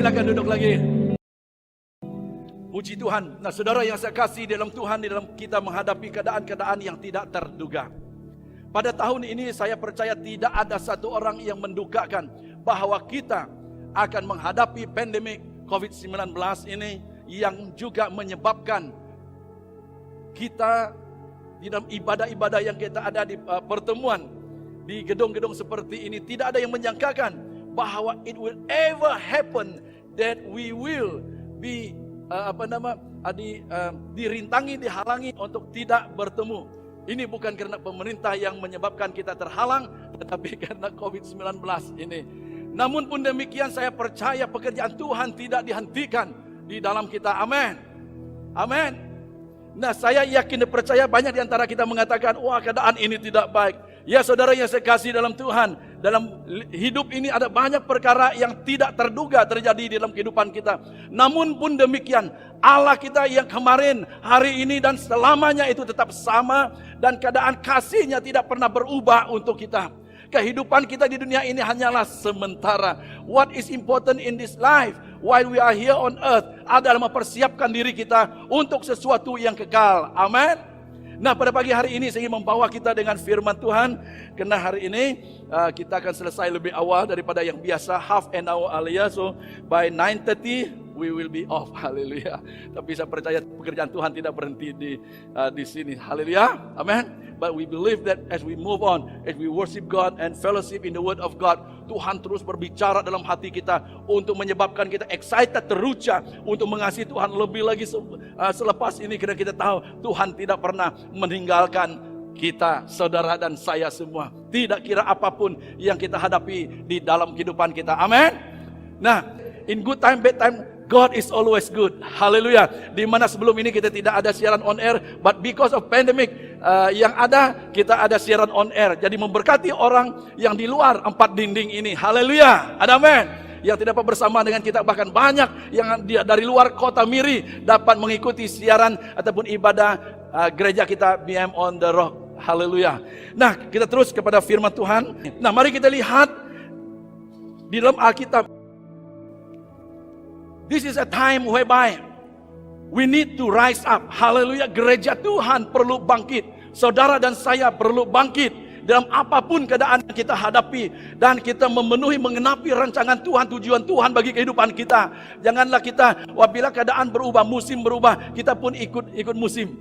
Silakan duduk lagi. Puji Tuhan. Nah, saudara yang saya kasih dalam Tuhan, di dalam kita menghadapi keadaan-keadaan yang tidak terduga. Pada tahun ini saya percaya tidak ada satu orang yang mendugakan bahwa kita akan menghadapi pandemik COVID-19 ini yang juga menyebabkan kita di dalam ibadah-ibadah yang kita ada di pertemuan di gedung-gedung seperti ini, tidak ada yang menyangkakan bahwa it will ever happen that we will be dirintangi, dihalangi untuk tidak bertemu. Ini bukan karena pemerintah yang menyebabkan kita terhalang, tetapi karena COVID-19 ini. Namun pun demikian saya percaya pekerjaan Tuhan tidak dihentikan di dalam kita. Amin. Amin. Nah, saya yakin dan percaya banyak di antara kita mengatakan, wah, keadaan ini tidak baik. Ya, saudara yang saya kasih dalam Tuhan, dalam hidup ini ada banyak perkara yang tidak terduga terjadi di dalam kehidupan kita. Namun pun demikian, Allah kita yang kemarin, hari ini dan selamanya itu tetap sama, dan keadaan kasih-Nya tidak pernah berubah untuk kita. Kehidupan kita di dunia ini hanyalah sementara. What is important in this life while we are here on earth adalah mempersiapkan diri kita untuk sesuatu yang kekal. Amin. Nah, pada pagi hari ini saya ingin membawa kita dengan firman Tuhan. Karena hari ini kita akan selesai lebih awal daripada yang biasa, half an hour earlier. So by 9:30 we will be off. Haleluya. Tapi saya percaya pekerjaan Tuhan tidak berhenti di sini. Haleluya. Amin. But we believe that as we move on, as we worship God and fellowship in the Word of God, Tuhan terus berbicara dalam hati kita untuk menyebabkan kita excited, teruja untuk mengasihi Tuhan lebih lagi selepas ini. Karena kita tahu Tuhan tidak pernah meninggalkan kita, saudara dan saya semua. Tidak kira apapun yang kita hadapi di dalam kehidupan kita. Amin. Nah, in good time, bad time, God is always good. Haleluya. Di mana sebelum ini kita tidak ada siaran on air, but because of pandemic yang ada, kita ada siaran on air. Jadi memberkati orang yang di luar empat dinding ini. Haleluya. Ada amin. Yang tidak dapat bersama dengan kita, bahkan banyak yang dari luar kota Miri dapat mengikuti siaran ataupun ibadah gereja kita BM on the Rock. Haleluya. Nah, kita terus kepada firman Tuhan. Nah, mari kita lihat di dalam Alkitab. This is a time whereby we need to rise up. Haleluya. Gereja Tuhan perlu bangkit. Saudara dan saya perlu bangkit dalam apapun keadaan yang kita hadapi, dan kita memenuhi, mengenapi rancangan Tuhan, tujuan Tuhan bagi kehidupan kita. Janganlah kita, apabila keadaan berubah, musim berubah, kita pun ikut musim.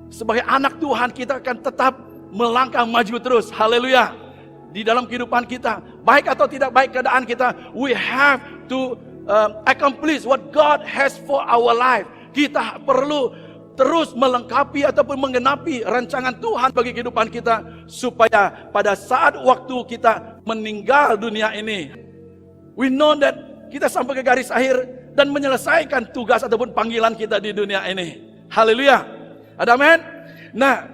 Sebagai anak Tuhan, kita akan tetap melangkah maju terus. Haleluya. Di dalam kehidupan kita, baik atau tidak baik keadaan kita, we have to accomplish what God has for our life. Kita perlu terus melengkapi ataupun menggenapi rancangan Tuhan bagi kehidupan kita, supaya pada saat waktu kita meninggal dunia ini, we know that kita sampai ke garis akhir dan menyelesaikan tugas ataupun panggilan kita di dunia ini. Haleluya. Ada amin. Nah,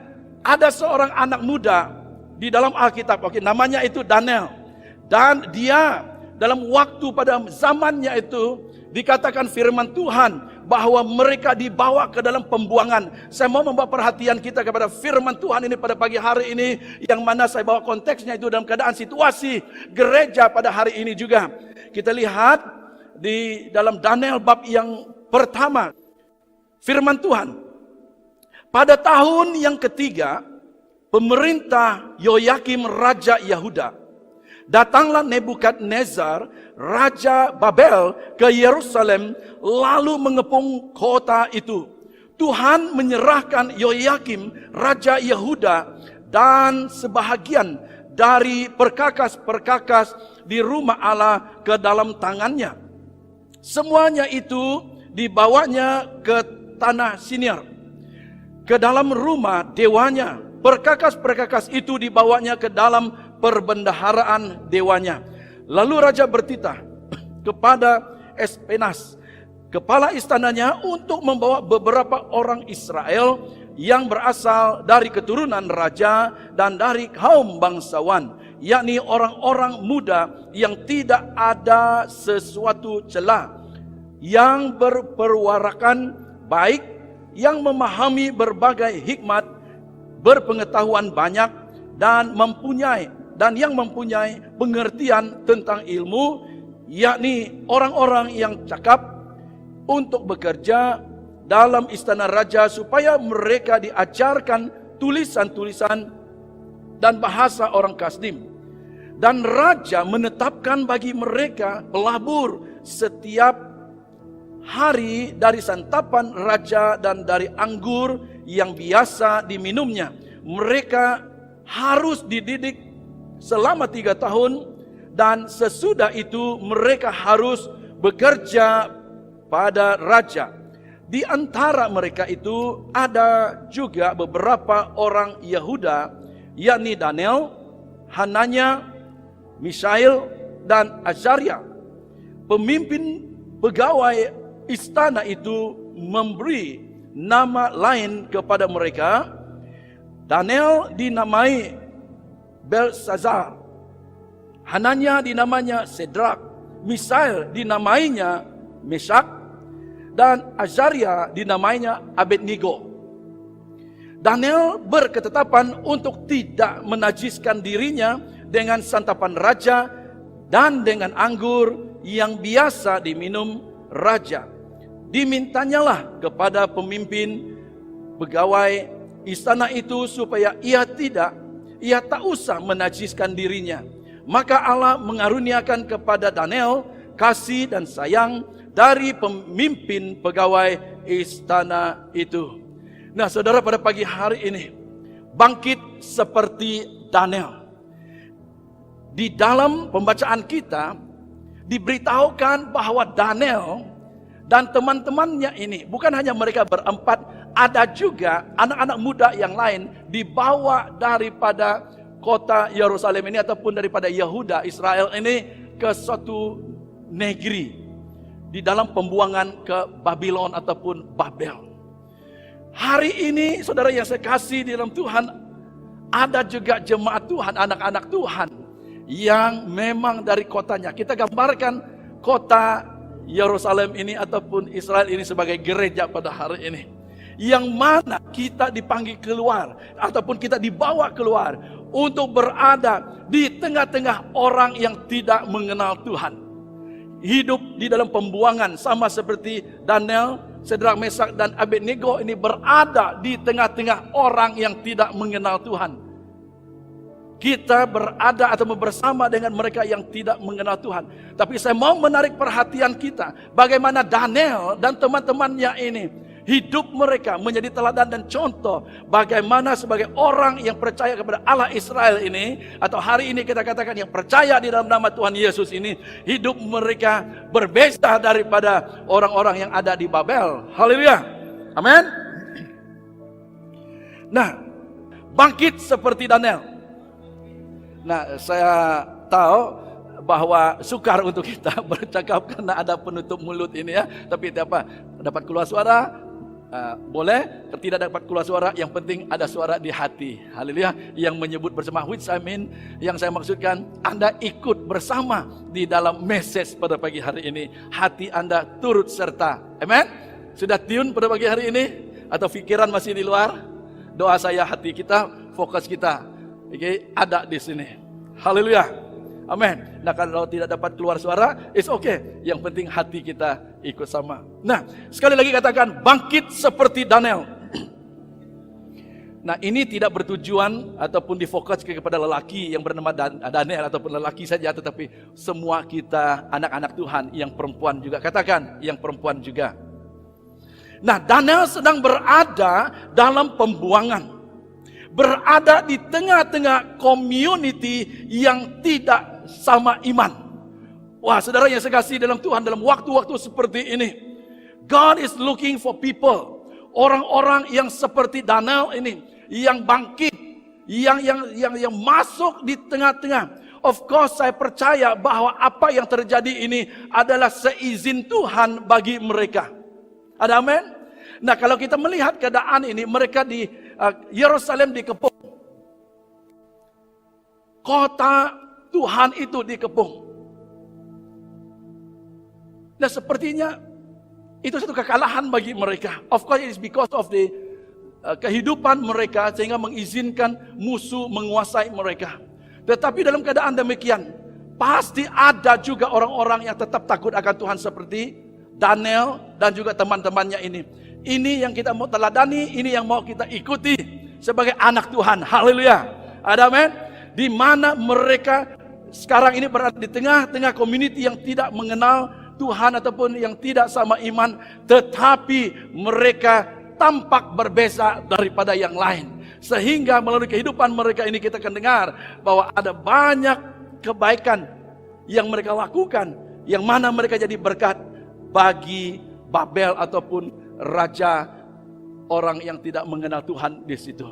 ada seorang anak muda di dalam Alkitab, namanya itu Daniel, dan dia dalam waktu pada zamannya itu dikatakan firman Tuhan bahwa mereka dibawa ke dalam pembuangan. Saya mau membawa perhatian kita kepada firman Tuhan ini pada pagi hari ini, yang mana saya bawa konteksnya itu dalam keadaan situasi gereja pada hari ini juga. Kita lihat di dalam Daniel bab yang pertama. Firman Tuhan, pada tahun yang ketiga pemerintah Yoyakim Raja Yehuda, datanglah Nebukadnezar Raja Babel ke Yerusalem, lalu mengepung kota itu. Tuhan menyerahkan Yoyakim Raja Yehuda dan sebahagian dari perkakas-perkakas di rumah Allah ke dalam tangannya. Semuanya itu dibawanya ke tanah Sinir, ke dalam rumah dewanya. Perkakas-perkakas itu dibawanya ke dalam perbendaharaan dewanya. Lalu raja bertitah kepada Espenas, kepala istananya, untuk membawa beberapa orang Israel yang berasal dari keturunan raja dan dari kaum bangsawan, yakni orang-orang muda yang tidak ada sesuatu celah, yang berperwarakan baik, yang memahami berbagai hikmat, berpengetahuan banyak, dan yang mempunyai pengertian tentang ilmu, yakni orang-orang yang cakap, untuk bekerja dalam istana raja supaya mereka diajarkan tulisan-tulisan dan bahasa orang Kasdim. Dan raja menetapkan bagi mereka pelabur setiap hari dari santapan raja dan dari anggur yang biasa diminumnya. Mereka harus dididik selama 3 tahun, dan sesudah itu mereka harus bekerja pada raja. Di antara mereka itu ada juga beberapa orang Yehuda, yakni Daniel, Hananya, Mishael, dan Azaria. Pemimpin pegawai istana itu memberi nama lain kepada mereka. Daniel dinamai Belsazar, Hananya dinamanya Sedrak, Mishael dinamainya Meshak, dan Azaria dinamainya Abednego. Daniel berketetapan untuk tidak menajiskan dirinya dengan santapan raja dan dengan anggur yang biasa diminum raja. Dimintanyalah kepada pemimpin pegawai istana itu supaya ia tak usah menajiskan dirinya. Maka Allah mengaruniakan kepada Daniel kasih dan sayang dari pemimpin pegawai istana itu. Nah, saudara, pada pagi hari ini, bangkit seperti Daniel. Di dalam pembacaan kita diberitahukan bahwa Daniel dan teman-temannya ini, bukan hanya mereka berempat, ada juga anak-anak muda yang lain dibawa daripada kota Yerusalem ini ataupun daripada Yehuda, Israel ini ke suatu negeri di dalam pembuangan ke Babylon ataupun Babel. Hari ini, saudara yang saya kasih di dalam Tuhan, ada juga jemaat Tuhan, anak-anak Tuhan yang memang dari kotanya. Kita gambarkan kota Yerusalem ini ataupun Israel ini sebagai gereja pada hari ini, yang mana kita dipanggil keluar ataupun kita dibawa keluar untuk berada di tengah-tengah orang yang tidak mengenal Tuhan. Hidup di dalam pembuangan sama seperti Daniel, Sedrak, Meshak, dan Abednego ini berada di tengah-tengah orang yang tidak mengenal Tuhan. Kita berada atau bersama dengan mereka yang tidak mengenal Tuhan. Tapi saya mau menarik perhatian kita, bagaimana Daniel dan teman-temannya ini, hidup mereka menjadi teladan dan contoh bagaimana sebagai orang yang percaya kepada Allah Israel ini, atau hari ini kita katakan yang percaya di dalam nama Tuhan Yesus ini, hidup mereka berbeda daripada orang-orang yang ada di Babel. Haleluya. Amin. Nah, bangkit seperti Daniel. Nah, saya tahu bahwa sukar untuk kita bercakap karena ada penutup mulut ini ya. Tapi apa? Dapat keluar suara, boleh. Tidak dapat keluar suara, yang penting ada suara di hati. Haleluya. Yang menyebut bersama, which I mean, yang saya maksudkan, Anda ikut bersama di dalam message pada pagi hari ini. Hati Anda turut serta. Amen. Sudah tune pada pagi hari ini? Atau pikiran masih di luar? Doa saya, hati kita, fokus kita, ada di sini. Haleluya. Amin. Nah, kalau tidak dapat keluar suara, it's okay. Yang penting hati kita ikut sama. Nah, sekali lagi katakan, bangkit seperti Daniel. Nah, ini tidak bertujuan ataupun difokus kepada lelaki yang bernama Daniel ataupun lelaki saja, tetapi semua kita anak-anak Tuhan yang perempuan juga. Katakan, yang perempuan juga. Nah, Daniel sedang berada dalam pembuangan. Berada di tengah-tengah community yang tidak sama iman. Wah, saudara yang saya kasih dalam Tuhan, dalam waktu-waktu seperti ini, God is looking for people, orang-orang yang seperti Daniel ini, yang bangkit, yang masuk di tengah-tengah. Of course, saya percaya bahwa apa yang terjadi ini adalah seizin Tuhan bagi mereka. Ada amin? Nah, kalau kita melihat keadaan ini, mereka di Yerusalem dikepung. Kota Tuhan itu dikepung. Nah, sepertinya itu satu kekalahan bagi mereka. Of course, it is because of the kehidupan mereka sehingga mengizinkan musuh menguasai mereka. Tetapi dalam keadaan demikian, pasti ada juga orang-orang yang tetap takut akan Tuhan seperti Daniel dan juga teman-temannya ini. Ini yang kita mau teladani, ini yang mau kita ikuti sebagai anak Tuhan. Haleluya. Ada amin. Di mana mereka sekarang ini berada di tengah-tengah community yang tidak mengenal Tuhan ataupun yang tidak sama iman, tetapi mereka tampak berbeza daripada yang lain. Sehingga melalui kehidupan mereka ini kita akan dengar bahwa ada banyak kebaikan yang mereka lakukan, yang mana mereka jadi berkat bagi Babel ataupun raja orang yang tidak mengenal Tuhan di situ.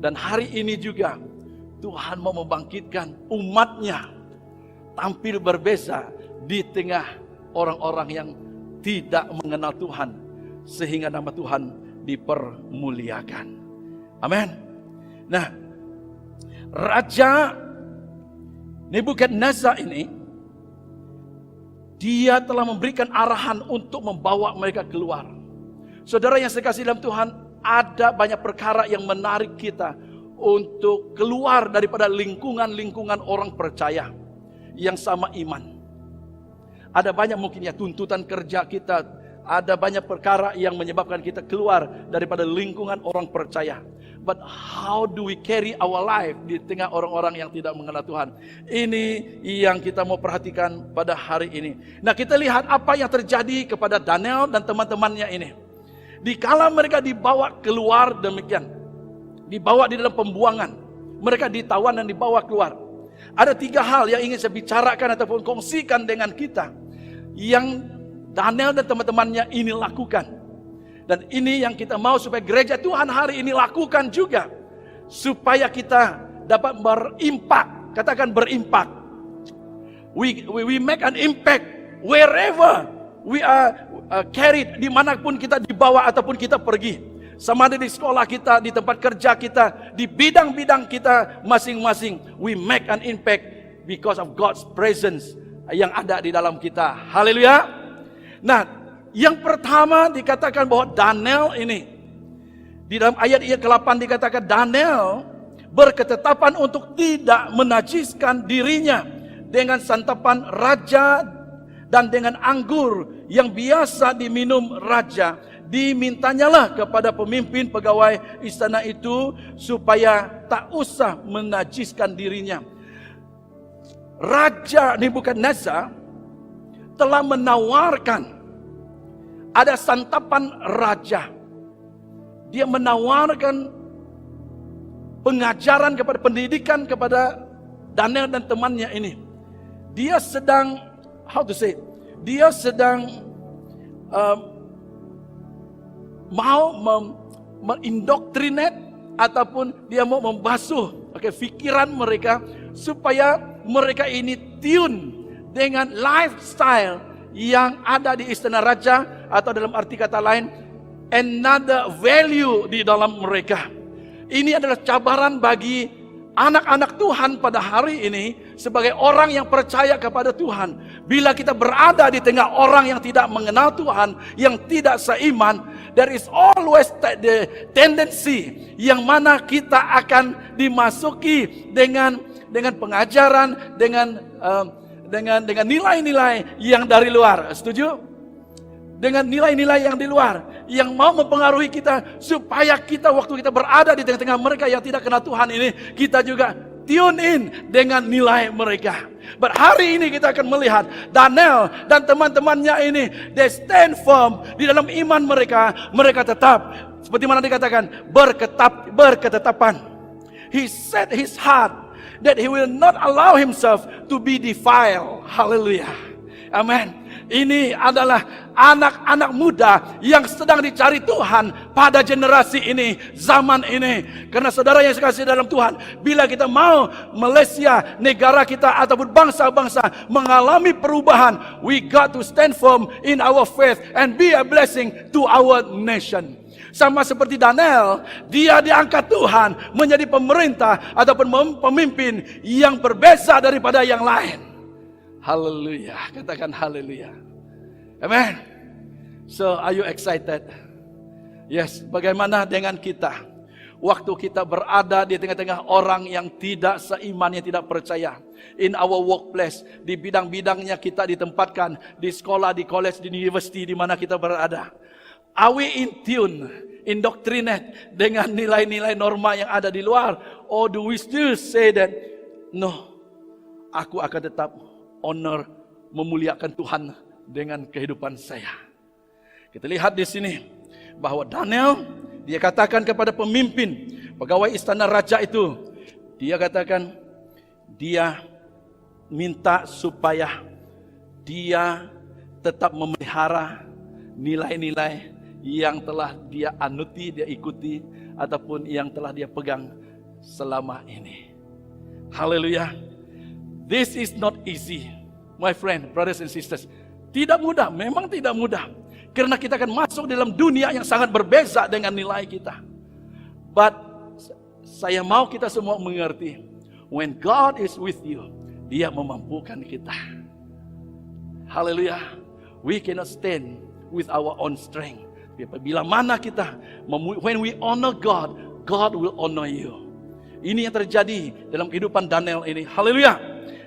Dan hari ini juga Tuhan mau membangkitkan umatnya tampil berbeza di tengah orang-orang yang tidak mengenal Tuhan, sehingga nama Tuhan dipermuliakan. Amin. Nah, Raja Nebukadnezar ini, dia telah memberikan arahan untuk membawa mereka keluar. Saudara yang saya kasih dalam Tuhan, ada banyak perkara yang menarik kita untuk keluar daripada lingkungan-lingkungan orang percaya yang sama iman. Ada banyak mungkin ya tuntutan kerja kita, ada banyak perkara yang menyebabkan kita keluar daripada lingkungan orang percaya. But how do we carry our life di tengah orang-orang yang tidak mengenal Tuhan? Ini yang kita mau perhatikan pada hari ini. Nah, kita lihat apa yang terjadi kepada Daniel dan teman-temannya ini. Dikala mereka dibawa keluar demikian, dibawa di dalam pembuangan, mereka ditawan dan dibawa keluar. Ada 3 hal yang ingin saya bicarakan ataupun kongsikan dengan kita, yang Daniel dan teman-temannya ini lakukan. Dan ini yang kita mau supaya gereja Tuhan hari ini lakukan juga, supaya kita dapat berimpak. Katakan berimpak. We make an impact wherever we are carried, dimanapun kita dibawa ataupun kita pergi. Sama ada di sekolah kita, di tempat kerja kita, di bidang-bidang kita masing-masing. We make an impact because of God's presence yang ada di dalam kita. Haleluya. Nah, yang pertama dikatakan bahwa Daniel ini, di dalam ayat ke-8 dikatakan Daniel berketetapan untuk tidak menajiskan dirinya dengan santapan raja dan dengan anggur yang biasa diminum raja. Dimintanyalah kepada pemimpin pegawai istana itu supaya tak usah menajiskan dirinya. Raja Nebukadnezar telah menawarkan, ada santapan raja. Dia menawarkan pengajaran kepada pendidikan kepada Daniel dan temannya ini. Dia sedang, dia sedang mau mendoktrinate ataupun dia mau membasuh pikiran mereka supaya mereka ini tune dengan lifestyle yang ada di istana raja, atau dalam arti kata lain, another value di dalam mereka. Ini adalah cabaran bagi anak-anak Tuhan pada hari ini sebagai orang yang percaya kepada Tuhan. Bila kita berada di tengah orang yang tidak mengenal Tuhan, yang tidak seiman, there is always the tendency yang mana kita akan dimasuki dengan pengajaran, dengan nilai-nilai yang dari luar. Setuju? Dengan nilai-nilai yang di luar, yang mau mempengaruhi kita, supaya kita waktu kita berada di tengah-tengah mereka yang tidak kenal Tuhan ini, kita juga tune in dengan nilai mereka. But hari ini kita akan melihat Daniel dan teman-temannya ini, they stand firm di dalam iman mereka. Mereka tetap, seperti mana dikatakan, berketetapan. He set his heart that he will not allow himself to be defiled. Hallelujah. Amen. Ini adalah anak-anak muda yang sedang dicari Tuhan pada generasi ini, zaman ini. Karena saudara yang sekasih dalam Tuhan, bila kita mau Malaysia, negara kita ataupun bangsa-bangsa mengalami perubahan, we got to stand firm in our faith and be a blessing to our nation. Sama seperti Daniel, dia diangkat Tuhan menjadi pemerintah ataupun pemimpin yang berbeza daripada yang lain. Haleluya, katakan haleluya. Amen. So, are you excited? Yes, bagaimana dengan kita? waktu kita berada di tengah-tengah orang yang tidak seiman, yang tidak percaya. In our workplace, di bidang-bidangnya kita ditempatkan, di sekolah, di college, di university, di mana kita berada. Are we in tune, indoctrinate dengan nilai-nilai norma yang ada di luar? Or do we still say that, no, aku akan tetap honor, memuliakan Tuhan dengan kehidupan saya. Kita lihat di sini bahwa Daniel, dia katakan kepada pemimpin, pegawai istana raja itu, dia katakan, dia minta supaya dia tetap memelihara nilai-nilai yang telah dia anuti, dia ikuti, ataupun yang telah dia pegang selama ini. Haleluya. This is not easy, my friend, brothers and sisters. Tidak mudah, memang tidak mudah. Karena kita akan masuk dalam dunia yang sangat berbeza dengan nilai kita. But saya mau kita semua mengerti, when God is with you, Dia memampukan kita. Haleluya. We cannot stand with our own strength. Bila mana kita, when we honor God, God will honor you. Ini yang terjadi dalam kehidupan Daniel ini. Haleluya.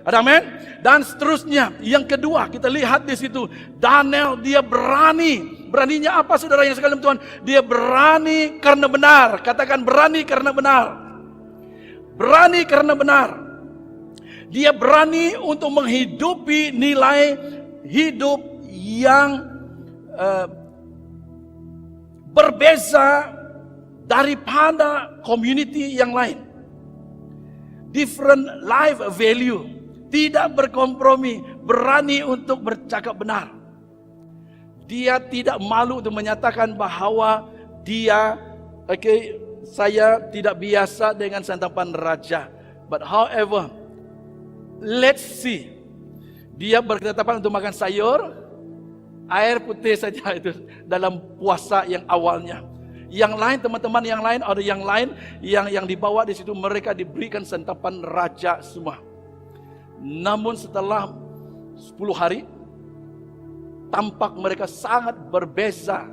Amin. Dan seterusnya, yang kedua kita lihat di situ, Daniel dia berani. Beraninya apa saudara yang sekalian Tuhan? Dia berani karena benar. Katakan berani karena benar. Berani karena benar. Dia berani untuk menghidupi nilai hidup yang berbeza daripada community yang lain. Different life value. Tidak berkompromi, berani untuk bercakap benar. Dia tidak malu untuk menyatakan bahwa dia, saya tidak biasa dengan santapan raja. But however, let's see. Dia berketetapan untuk makan sayur, air putih saja itu dalam puasa yang awalnya. Yang lain, teman-teman yang lain, ada yang lain yang dibawa di situ, mereka diberikan santapan raja semua. Namun setelah 10 hari, tampak mereka sangat berbeza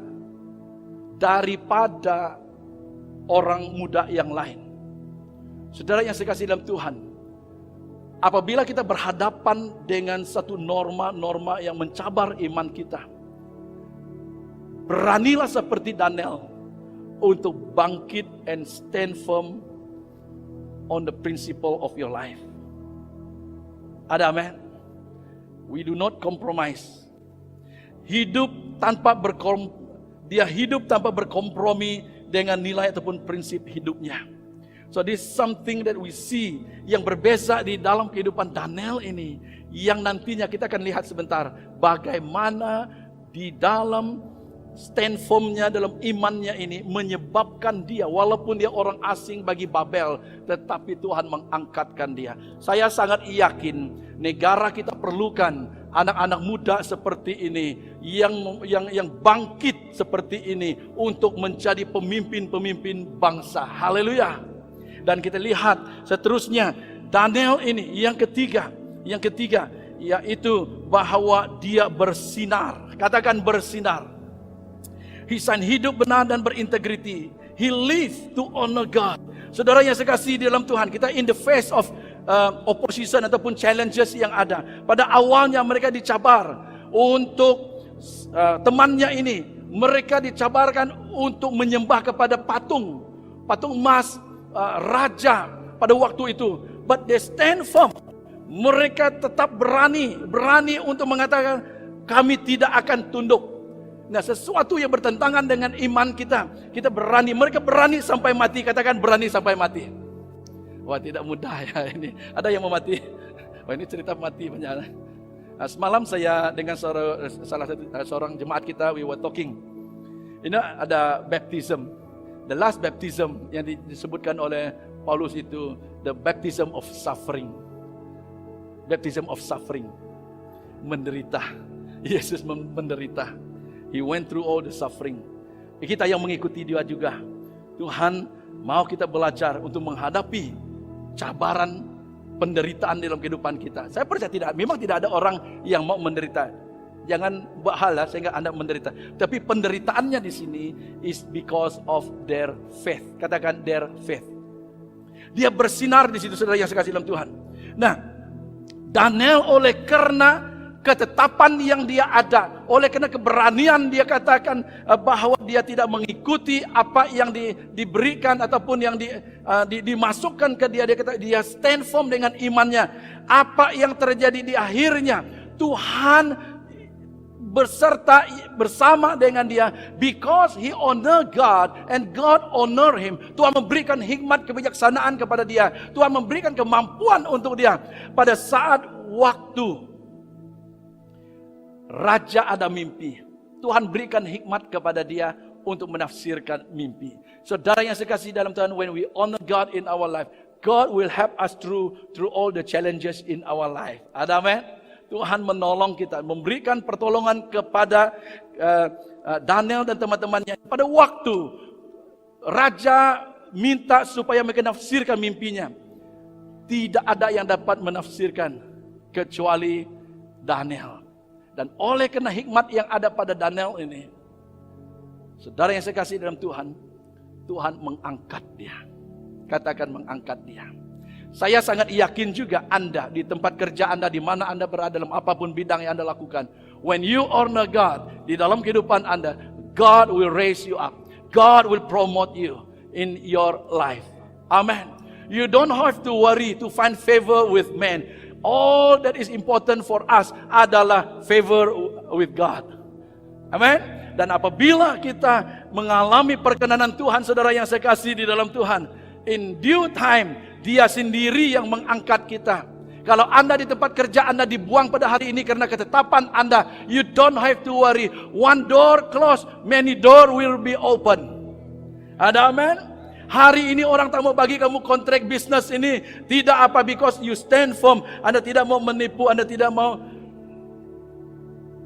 daripada orang muda yang lain. Saudara yang saya kasih dalam Tuhan, apabila kita berhadapan dengan satu norma-norma yang mencabar iman kita, beranilah seperti Daniel untuk bangkit and stand firm on the principle of your life. Ada amin? We do not compromise. Dia hidup tanpa berkompromi dengan nilai ataupun prinsip hidupnya. So this is something that we see yang berbeza di dalam kehidupan Daniel ini, yang nantinya kita akan lihat sebentar bagaimana di dalam stand firmnya dalam imannya ini menyebabkan dia, walaupun dia orang asing bagi Babel, tetapi Tuhan mengangkatkan dia. Saya sangat yakin negara kita perlukan anak-anak muda seperti ini, yang bangkit seperti ini untuk menjadi pemimpin-pemimpin bangsa. Haleluya. Dan kita lihat seterusnya Daniel ini yang ketiga yaitu bahwa dia bersinar. Katakan bersinar. Hisan hidup benar dan berintegriti. He lived to honor God. Saudara yang saya kasih di dalam Tuhan, kita in the face of opposition ataupun challenges yang ada. Pada awalnya mereka dicabar untuk temannya ini. Mereka dicabarkan untuk menyembah kepada patung emas raja pada waktu itu. But they stand firm. Mereka tetap berani untuk mengatakan kami tidak akan tunduk. Nah, sesuatu yang bertentangan dengan iman kita berani. Mereka berani sampai mati. Katakan berani sampai mati. Wah, tidak mudah ya ini. Ada yang mau mati? Wah, ini cerita mati banyak. Nah, semalam saya dengan seorang jemaat kita, we were talking. Ini ada baptism. The last baptism yang disebutkan oleh Paulus itu, the baptism of suffering. Baptism of suffering. Menderita. Yesus menderita. He went through all the suffering. Kita yang mengikuti dia juga. Tuhan mau kita belajar untuk menghadapi cabaran penderitaan dalam kehidupan kita. Saya percaya memang tidak ada orang yang mau menderita. Jangan buat hal sehingga Anda menderita. Tapi penderitaannya di sini is because of their faith. Katakan their faith. Dia bersinar di situ, saudara yang saya kasih dalam Tuhan. Nah, Daniel oleh karena ketetapan yang dia ada, oleh karena keberanian dia katakan bahwa dia tidak mengikuti apa yang diberikan ataupun yang dimasukkan ke dia. Dia kata dia stand firm dengan imannya. Apa yang terjadi di akhirnya, Tuhan bersama dengan dia, because he honor God and God honor him. Tuhan memberikan hikmat kebijaksanaan kepada dia. Tuhan memberikan kemampuan untuk dia. Pada saat waktu raja ada mimpi, Tuhan berikan hikmat kepada dia untuk menafsirkan mimpi. Saudara yang saya kasih dalam Tuhan, when we honor God in our life, God will help us through all the challenges in our life. Amen. Tuhan menolong kita, memberikan pertolongan kepada Daniel dan teman-temannya. Pada waktu raja minta supaya mereka menafsirkan mimpinya, tidak ada yang dapat menafsirkan kecuali Daniel. Dan oleh karena hikmat yang ada pada Daniel ini, saudara yang saya kasih dalam Tuhan, Tuhan mengangkat dia. Katakan mengangkat dia. Saya sangat yakin juga Anda di tempat kerja Anda, di mana Anda berada, dalam apapun bidang yang Anda lakukan, when you honor God di dalam kehidupan Anda, God will raise you up. God will promote you in your life. Amen. You don't have to worry to find favor with men. All that is important for us adalah favor with God. Amen. Dan apabila kita mengalami perkenanan Tuhan, saudara yang saya kasih di dalam Tuhan, in due time, Dia sendiri yang mengangkat kita. Kalau Anda di tempat kerja Anda dibuang pada hari ini karena ketetapan Anda, you don't have to worry. One door closed, many door will be open. Ada amen? Hari ini orang tak mau bagi kamu kontrak bisnis ini. Tidak apa, because you stand firm. Anda tidak mau menipu, Anda tidak mau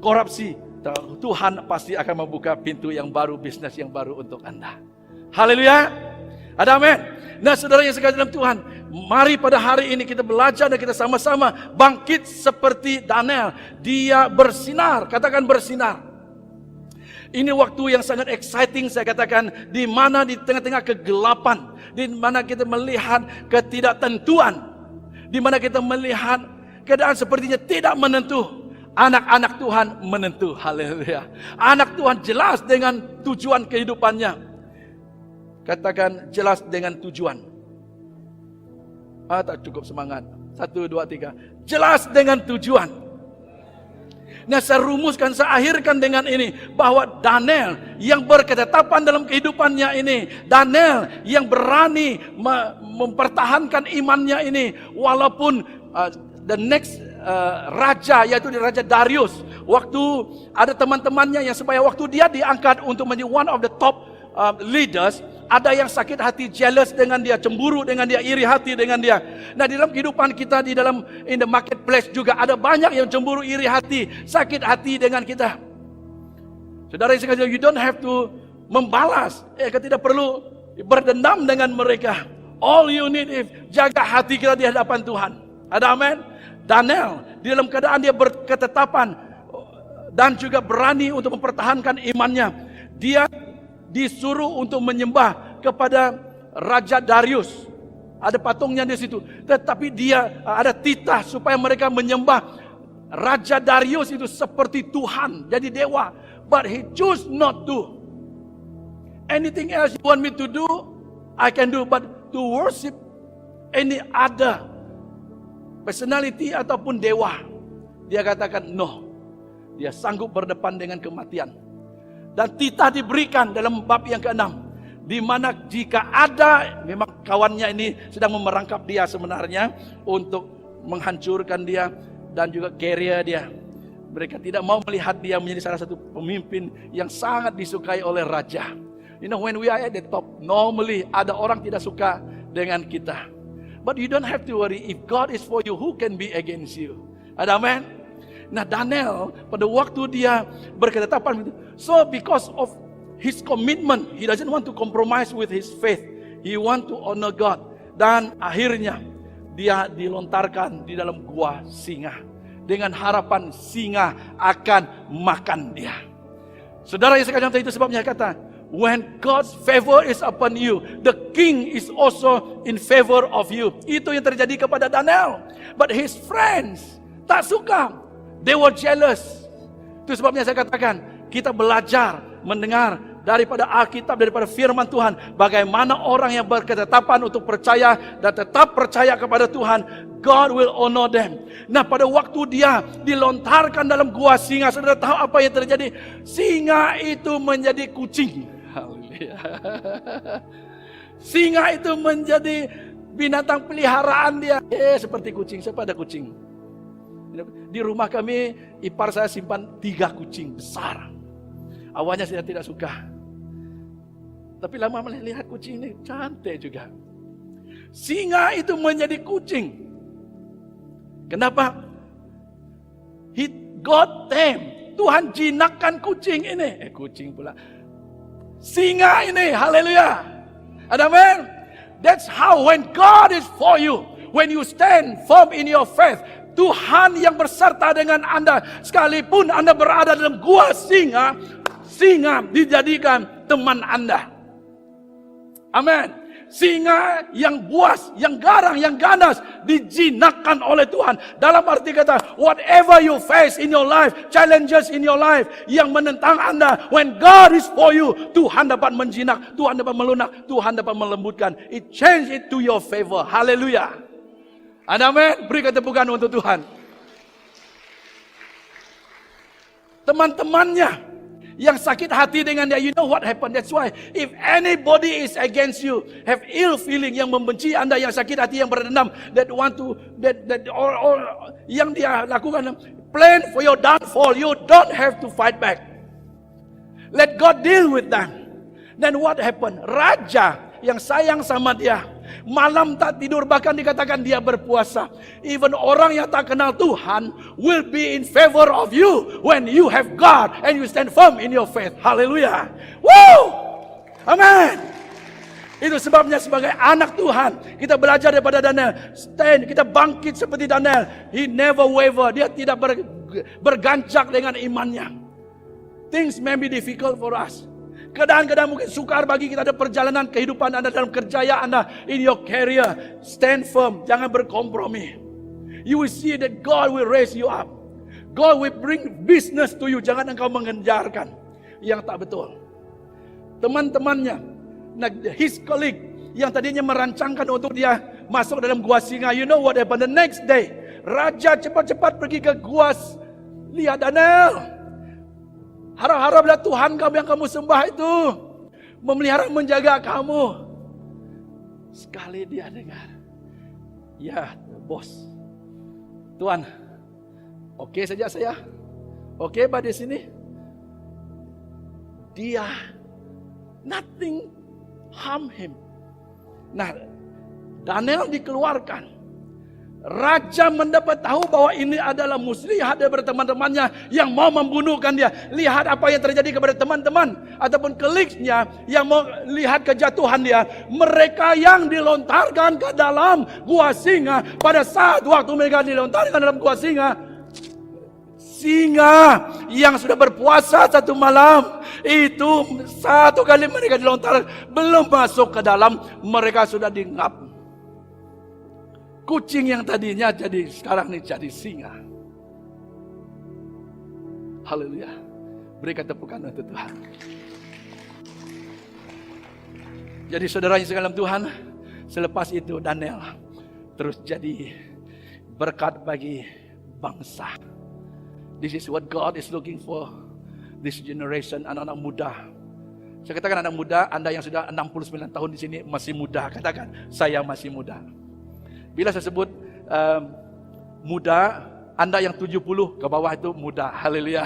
korupsi. Tuhan pasti akan membuka pintu yang baru, bisnis yang baru untuk Anda. Haleluya. Ada amin. Nah, saudara yang sekalian dalam Tuhan, mari pada hari ini kita belajar dan kita sama-sama bangkit seperti Daniel. Dia bersinar, katakan bersinar. Ini waktu yang sangat exciting, saya katakan, di mana di tengah-tengah kegelapan, di mana kita melihat ketidaktentuan, di mana kita melihat keadaan sepertinya tidak menentu. Anak-anak Tuhan menentu. Haleluya. Anak Tuhan jelas dengan tujuan kehidupannya. Katakan jelas dengan tujuan. Tak cukup semangat. 1, 2, 3. Jelas dengan tujuan. Nah, saya rumuskan, saya akhirkan dengan ini, bahwa Daniel yang berketetapan dalam kehidupannya ini, Daniel yang berani mempertahankan imannya ini, walaupun the next raja, yaitu Raja Darius, waktu ada teman-temannya yang supaya waktu dia diangkat untuk menjadi one of the top leaders, ada yang sakit hati, jealous dengan dia, cemburu dengan dia, iri hati dengan dia. Nah, di dalam kehidupan kita, di dalam in the marketplace juga ada banyak yang cemburu, iri hati, sakit hati dengan kita. Saudara yang sekalian, you don't have to membalas. Kita tidak perlu berdendam dengan mereka. All you need is jaga hati kita di hadapan Tuhan. Ada amin? Daniel di dalam keadaan dia berketetapan dan juga berani untuk mempertahankan imannya. Dia disuruh untuk menyembah kepada Raja Darius. Ada patungnya di situ. Tetapi dia ada titah supaya mereka menyembah Raja Darius itu seperti Tuhan, jadi dewa. But he choose not to. Anything else you want me to do, I can do. But to worship any other personality ataupun dewa, dia katakan no. Dia sanggup berdepan dengan kematian. Dan titah diberikan dalam bab yang ke-6, di mana jika ada memang kawannya ini sedang memerangkap dia sebenarnya untuk menghancurkan dia dan juga carrier dia. Mereka tidak mau melihat dia menjadi salah satu pemimpin yang sangat disukai oleh raja. You know, when we are at the top, normally ada orang tidak suka dengan kita. But you don't have to worry. If God is for you, who can be against you? Ada amen? Nah, Daniel pada waktu dia berketetapan itu, so because of his commitment, he doesn't want to compromise with his faith. He want to honor God. Dan akhirnya dia dilontarkan di dalam gua singa. dengan harapan singa akan makan dia. Saudara yang sekalian, itu sebabnya kata, when God's favor is upon you, the king is also in favor of you. Itu yang terjadi kepada Daniel. But his friends tak suka. They were jealous. Itu sebabnya saya katakan, kita belajar mendengar daripada Alkitab, daripada firman Tuhan, bagaimana orang yang berketetapan untuk percaya dan tetap percaya kepada Tuhan, God will honor them. Nah, pada waktu dia dilontarkan dalam gua singa, saudara tahu apa yang terjadi? Singa itu menjadi kucing. Haleluya. Singa itu menjadi binatang peliharaan dia. Seperti kucing. Siapa ada kucing? Di rumah kami, ipar saya simpan 3 kucing besar. Awalnya saya tidak suka, tapi lama melihat kucing ini cantik juga. Singa itu menjadi kucing. Kenapa? God tame. Tuhan jinakkan kucing ini. Kucing pula. Singa ini. Haleluya. Amen. That's how when God is for you, when you stand firm in your faith, Tuhan yang berserta dengan Anda, sekalipun Anda berada dalam gua singa, singa dijadikan teman Anda. Amin. Singa yang buas, yang garang, yang ganas dijinakkan oleh Tuhan. Dalam arti kata, whatever you face in your life, challenges in your life yang menentang Anda, when God is for you, Tuhan dapat menjinak, Tuhan dapat melunak, Tuhan dapat melembutkan. It change it to your favor. Haleluya. Amin. Berikan tepukan untuk Tuhan. Teman-temannya yang sakit hati dengan dia, you know what happened? That's why if anybody is against you, have ill feeling, yang membenci Anda, yang sakit hati, yang berdendam, that want to or yang dia lakukan plan for your downfall, you don't have to fight back. Let God deal with them. Then what happened? Raja yang sayang sama dia, malam tak tidur, bahkan dikatakan dia berpuasa. Even orang yang tak kenal Tuhan will be in favor of you when you have God and you stand firm in your faith. Haleluya. Woo! Amen. Itu sebabnya sebagai anak Tuhan, kita belajar daripada Daniel. Stand, kita bangkit seperti Daniel. He never waver. Dia tidak bergancak dengan imannya. Things may be difficult for us. Keadaan-keadaan mungkin sukar bagi kita, ada perjalanan kehidupan Anda, dalam kerjaya Anda, in your career. Stand firm, jangan berkompromi. You will see that God will raise you up. God will bring business to you. Jangan engkau mengejarkan yang tak betul. Teman-temannya, his colleague yang tadinya merancangkan untuk dia masuk dalam gua singa, you know what happened? The next day, raja cepat-cepat pergi ke gua. Lihat Daniel, harap-haraplah Tuhan kamu yang kamu sembah itu memelihara, menjaga kamu. Sekali dia dengar, ya bos, Tuhan, oke saja saya, oke Pak di sini. Dia nothing harm him. Nah, Daniel dikeluarkan. Raja mendapat tahu bahwa ini adalah muslihat daripada teman-temannya yang mau membunuhkan dia. Lihat apa yang terjadi kepada teman-teman ataupun keliknya yang mau lihat kejatuhan dia. Mereka yang dilontarkan ke dalam gua singa, pada saat waktu mereka dilontarkan dalam gua singa, singa yang sudah berpuasa 1 malam, itu 1 kali mereka dilontarkan, belum masuk ke dalam, mereka sudah diengap. Kucing yang tadinya jadi, sekarang ini jadi singa. Haleluya. Berikan tepukan untuk Tuhan. Jadi saudaranya sekalian Tuhan, selepas itu Daniel terus jadi berkat bagi bangsa. This is what God is looking for this generation, anak-anak muda. Saya katakan anak muda, Anda yang sudah 69 tahun di sini masih muda. Katakan, saya masih muda. Bila saya sebut muda, Anda yang 70 ke bawah itu muda. Haleluya.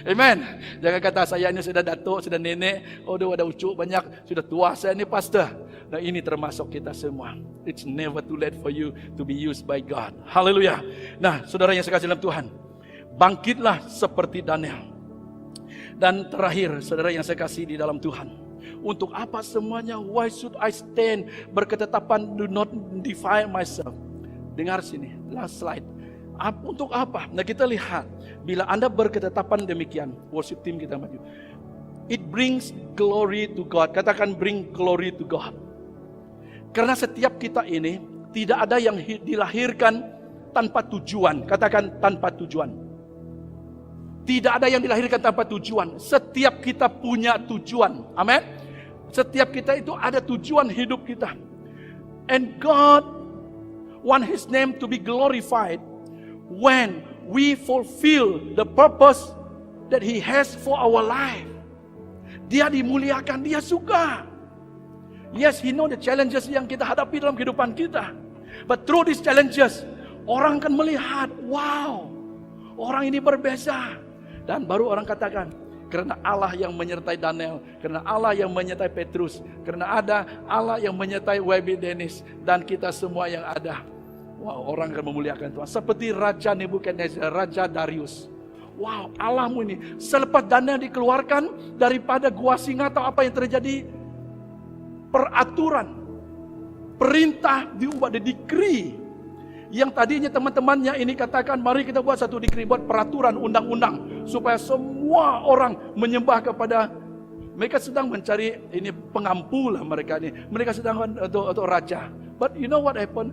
Amen. Jangan kata saya ini sudah datuk, sudah nenek, oh dia ada ucuk banyak, sudah tua, saya ini pastor. Nah, ini termasuk kita semua. It's never too late for you to be used by God. Haleluya. Nah, saudara yang sekasih dalam Tuhan, bangkitlah seperti Daniel. Dan terakhir, saudara yang saya kasih di dalam Tuhan, untuk apa semuanya? Why should I stand? Berketetapan, do not defile myself. Dengar sini, last slide. Untuk apa? Nah, kita lihat, bila Anda berketetapan demikian, worship team kita maju. It brings glory to God. Katakan bring glory to God. Karena setiap kita ini tidak ada yang dilahirkan tanpa tujuan. Katakan tanpa tujuan. Tidak ada yang dilahirkan tanpa tujuan. Setiap kita punya tujuan. Amin. Setiap kita itu ada tujuan hidup kita. And God want His name to be glorified when we fulfill the purpose that He has for our life. Dia dimuliakan, Dia suka. Yes, He know the challenges yang kita hadapi dalam kehidupan kita. But through these challenges, orang akan melihat, wow, orang ini berbeza. Dan baru orang katakan, karena Allah yang menyertai Daniel, karena Allah yang menyertai Petrus, karena ada Allah yang menyertai W.B. Dennis, dan kita semua yang ada. Wow, orang akan memuliakan Tuhan. Seperti Raja Nebukadnezar, Raja Darius. Wow, Allahmu ini. Selepas Daniel dikeluarkan daripada gua singa atau apa yang terjadi, peraturan, perintah diubah, the decree. Yang tadinya teman-temannya ini katakan, mari kita buat satu decree, buat peraturan, undang-undang. Supaya semua orang menyembah kepada, mereka sedang mencari, ini pengampu lah mereka ini. Mereka sedang untuk raja. But you know what happened?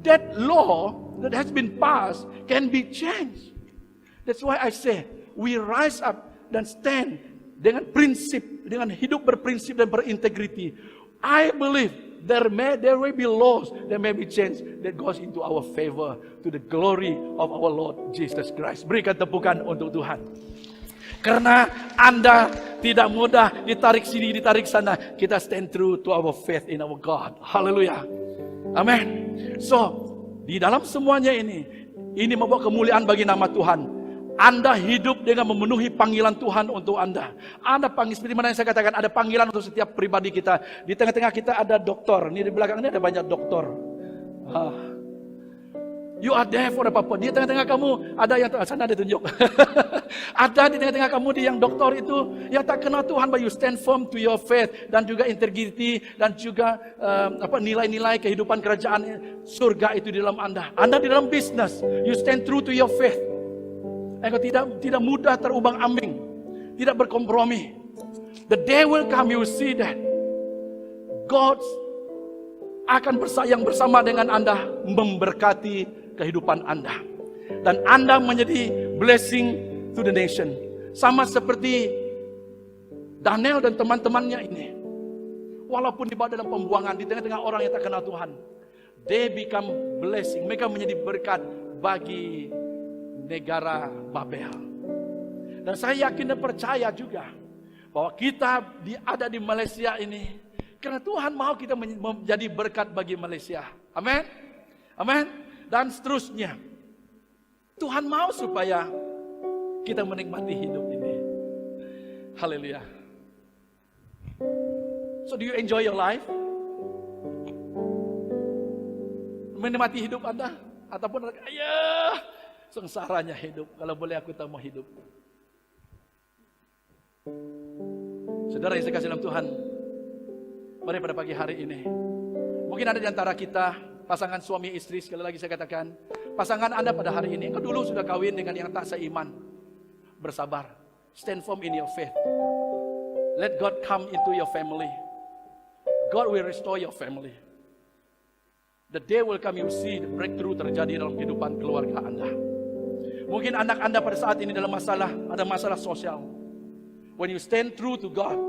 That law that has been passed can be changed. That's why I say, we rise up dan stand dengan prinsip, dengan hidup berprinsip dan berintegriti. I believe there will be laws that may be changed that goes into our favor to the glory of our Lord Jesus Christ. Berikan tepukan untuk Tuhan. Karena Anda tidak mudah ditarik sini, ditarik sana. Kita stand true to our faith in our God. Hallelujah. Amin. So, di dalam semuanya ini membawa kemuliaan bagi nama Tuhan. Anda hidup dengan memenuhi panggilan Tuhan untuk Anda. Ada panggilan, seperti mana yang saya katakan, ada panggilan untuk setiap pribadi kita. Di tengah-tengah kita ada dokter. Ini di belakang ini ada banyak dokter. You are there for apa-apa. Di tengah-tengah kamu ada yang sana ada tunjuk. Ada di tengah-tengah kamu di yang doktor itu yang tak kenal Tuhan, but you stand firm to your faith dan juga integrity dan juga nilai-nilai kehidupan kerajaan surga itu di dalam Anda. Anda di dalam bisnis, you stand true to your faith. Engkau tidak mudah terubang-ambing, tidak berkompromi. The day will come, you see that God akan bersayang bersama dengan Anda, memberkati kehidupan Anda. Dan Anda menjadi blessing to the nation. Sama seperti Daniel dan teman-temannya ini. Walaupun dibawa dalam pembuangan, di tengah-tengah orang yang tak kenal Tuhan, they become blessing. Mereka menjadi berkat bagi negara Babel. Dan saya yakin dan percaya juga bahwa kita ada di Malaysia ini karena Tuhan mau kita menjadi berkat bagi Malaysia. Amin. Amin. Dan seterusnya. Tuhan mau supaya kita menikmati hidup ini. Haleluya. So do you enjoy your life? Menikmati hidup Anda? Ataupun ayah, sengsaranya hidup. Kalau boleh aku tak mau hidup. Saudara yang saya kasih dalam Tuhan, mari pada pagi hari ini, mungkin ada di antara kita pasangan suami istri. Sekali lagi saya katakan, pasangan Anda pada hari ini, engkau dulu sudah kawin dengan yang tak seiman. Bersabar, stand firm in your faith. Let God come into your family. God will restore your family. The day will come, you see the breakthrough terjadi dalam kehidupan keluarga Anda. Mungkin anak Anda pada saat ini dalam ada masalah sosial. When you stand true to God,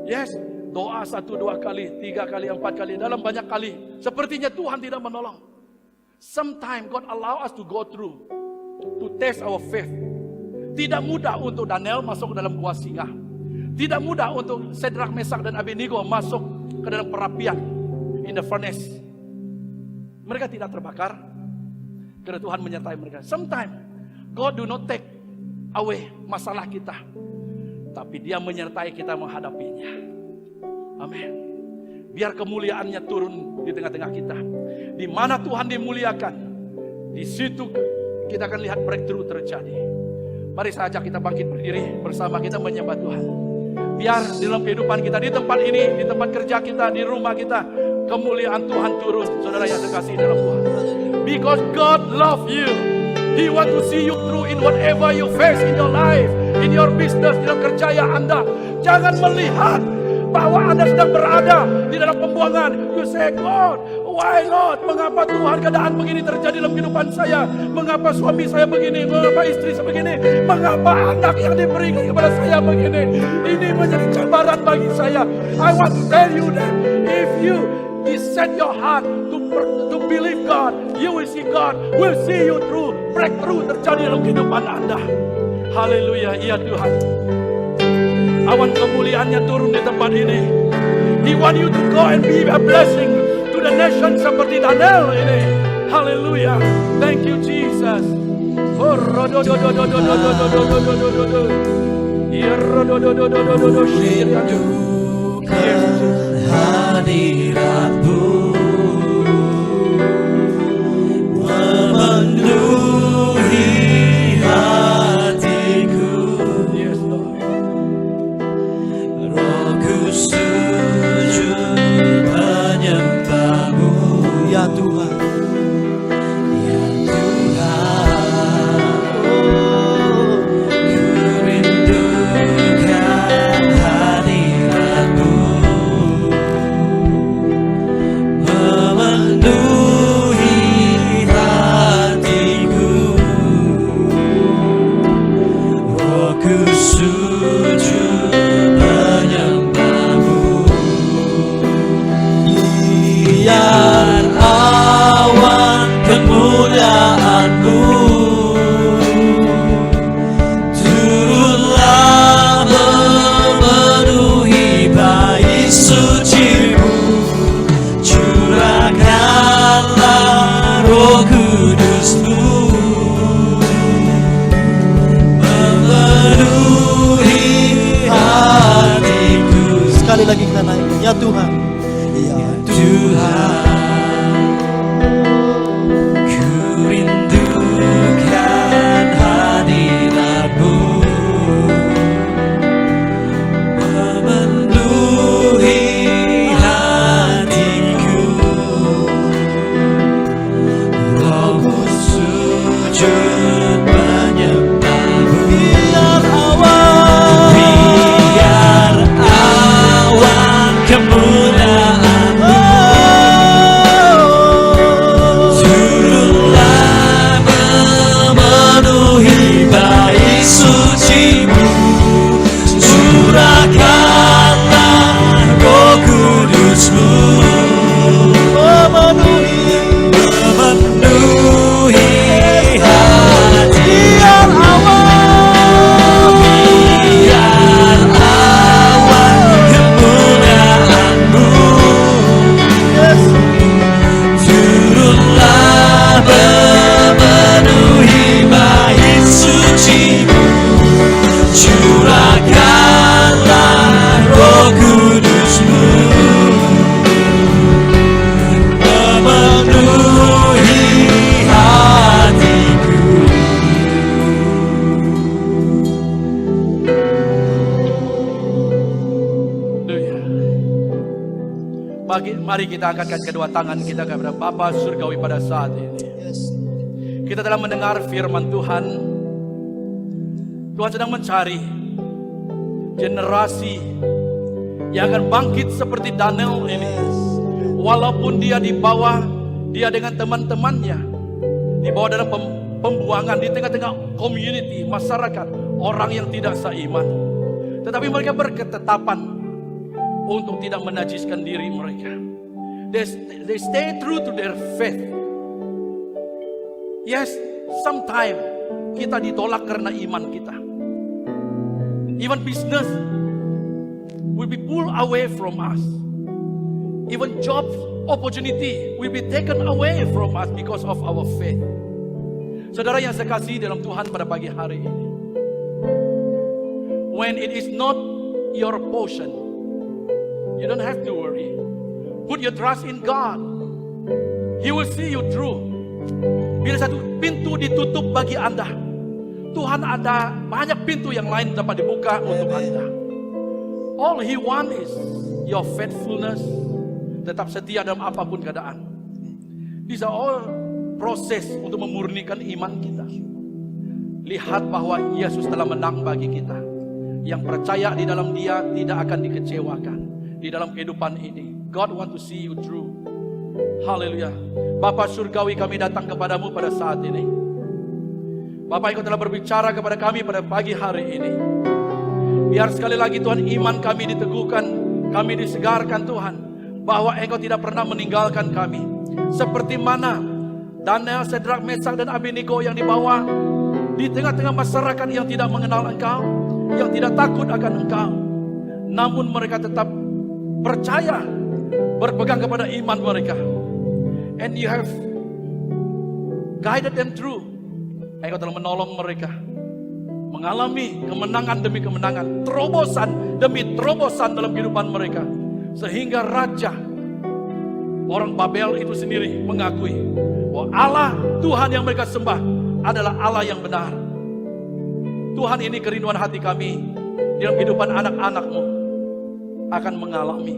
yes, doa 1, 2 kali, 3 kali, 4 kali, dalam banyak kali, sepertinya Tuhan tidak menolong. Sometimes God allow us to go through, to test our faith. Tidak mudah untuk Daniel masuk ke dalam gua singa. Tidak mudah untuk Shadrach, Meshach dan Abednego masuk ke dalam perapian, in the furnace. Mereka tidak terbakar karena Tuhan menyertai mereka. Sometimes God do not take away masalah kita, tapi Dia menyertai kita menghadapinya. Amin. Biar kemuliaannya turun di tengah-tengah kita. Di mana Tuhan dimuliakan, di situ kita akan lihat breakthrough terjadi. Mari saya ajak kita bangkit berdiri bersama, kita menyembah Tuhan. Biar di dalam kehidupan kita, di tempat ini, di tempat kerja kita, di rumah kita, kemuliaan Tuhan turun. Saudara yang terkasih dalam Tuhan, Because God love you. He want to see you through in whatever you face in your life, in your business, di dalam kerjaya Anda. Jangan melihat bahwa Anda sedang berada di dalam pembuangan. You say, God, why Lord? Mengapa Tuhan keadaan begini terjadi dalam kehidupan saya? Mengapa suami saya begini? Mengapa istri saya begini? Mengapa anak yang diberikan kepada saya begini? Ini menjadi cabaran bagi saya. I want to tell you that if you set your heart to believe God, you will see God will see you through. Breakthrough terjadi dalam kehidupan Anda. Haleluya, iya Tuhan. Awan kemuliaannya turun di tempat ini. He want you to go and be a blessing to the nation seperti Daniel ini. Haleluya. Thank you Jesus. Hadiratmu memenuhi hatiku. Yes Lord. Rohku sujud menyembahmu, ya Tuhan, ya Tuhan. Ku rindukan hadiratmu memenuhi hatiku. Rohku sujud menyembahmu. Biar awan kemuliaan-Mu turunlah memenuhi bait suci-Mu. Curahkanlah Roh Kudus-Mu memenuhi hatiku. Sekali lagi kita naik, ya Tuhan. Ya Tuhan, ku rindukan hadirat-Mu memenuhi hatiku. Rohku sujud menyembah-Mu. Biar awan kemuliaan-Mu turunlah memenuhi bait suci-Mu. Curahkanlah Roh Kudus-Mu memenuhi hati. Biar awan kemuliaan-Mu turunlah memenuhi bait suci-Mu. Curahkanlah Roh Kudus-Mu memenuhi hatiku. Haleluya. Mari kita angkatkan kedua tangan kita kepada Bapa Surgawi pada saat ini. Kita telah mendengar firman Tuhan. Tuhan sedang mencari generasi yang akan bangkit seperti Daniel ini. Walaupun dia dibawa, dia dengan teman-temannya dibawa dalam pembuangan di tengah-tengah community, masyarakat, orang yang tidak seiman. Tetapi mereka berketetapan untuk tidak menajiskan diri mereka. They stay true to their faith. Yes, sometimes kita ditolak karena iman kita. Even business will be pulled away from us. Even job opportunity will be taken away from us because of our faith. Saudara yang saya kasih dalam Tuhan pada pagi hari ini, when it is not your portion, you don't have to worry. Put your trust in God. He will see you through. Bila satu pintu ditutup bagi Anda, Tuhan ada banyak pintu yang lain dapat dibuka untuk Anda. All He want is your faithfulness. Tetap setia dalam apapun keadaan. These are all berproses untuk memurnikan iman kita. Lihat bahwa Yesus telah menang bagi kita. Yang percaya di dalam Dia tidak akan dikecewakan di dalam kehidupan ini. God want to see you through. Haleluya. Bapa surgawi, kami datang kepadamu pada saat ini. Bapak, Engkau telah berbicara kepada kami pada pagi hari ini. Biar sekali lagi Tuhan, iman kami diteguhkan, kami disegarkan Tuhan, bahwa Engkau tidak pernah meninggalkan kami. Seperti mana Daniel, Sedrak, Mesak, dan Abednego yang dibawa di tengah-tengah masyarakat yang tidak mengenal Engkau, yang tidak takut akan Engkau, namun mereka tetap percaya, berpegang kepada iman mereka. And you have guided them through. Engkau telah menolong mereka mengalami kemenangan demi kemenangan, terobosan demi terobosan dalam kehidupan mereka, sehingga raja orang Babel itu sendiri mengakui bahwa Allah Tuhan yang mereka sembah adalah Allah yang benar. Tuhan, ini kerinduan hati kami dalam kehidupan anak-anak-Mu akan mengalami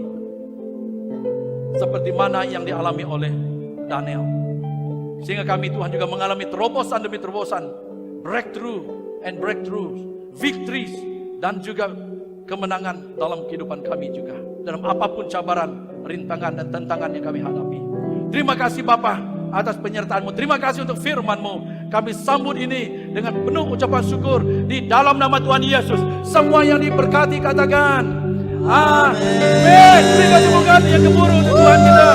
seperti mana yang dialami oleh Daniel. Sehingga kami Tuhan juga mengalami terobosan demi terobosan, breakthrough and breakthroughs, victories, dan juga kemenangan dalam kehidupan kami juga, dalam apapun cabaran, rintangan, dan tantangan yang kami hadapi. Terima kasih Bapa atas penyertaan-Mu. Terima kasih untuk firman-Mu. Kami sambut ini dengan penuh ucapan syukur di dalam nama Tuhan Yesus. Semua yang diberkati katakan amin. Berikan tepuk tangan yang gemuruh untuk Tuhan kita.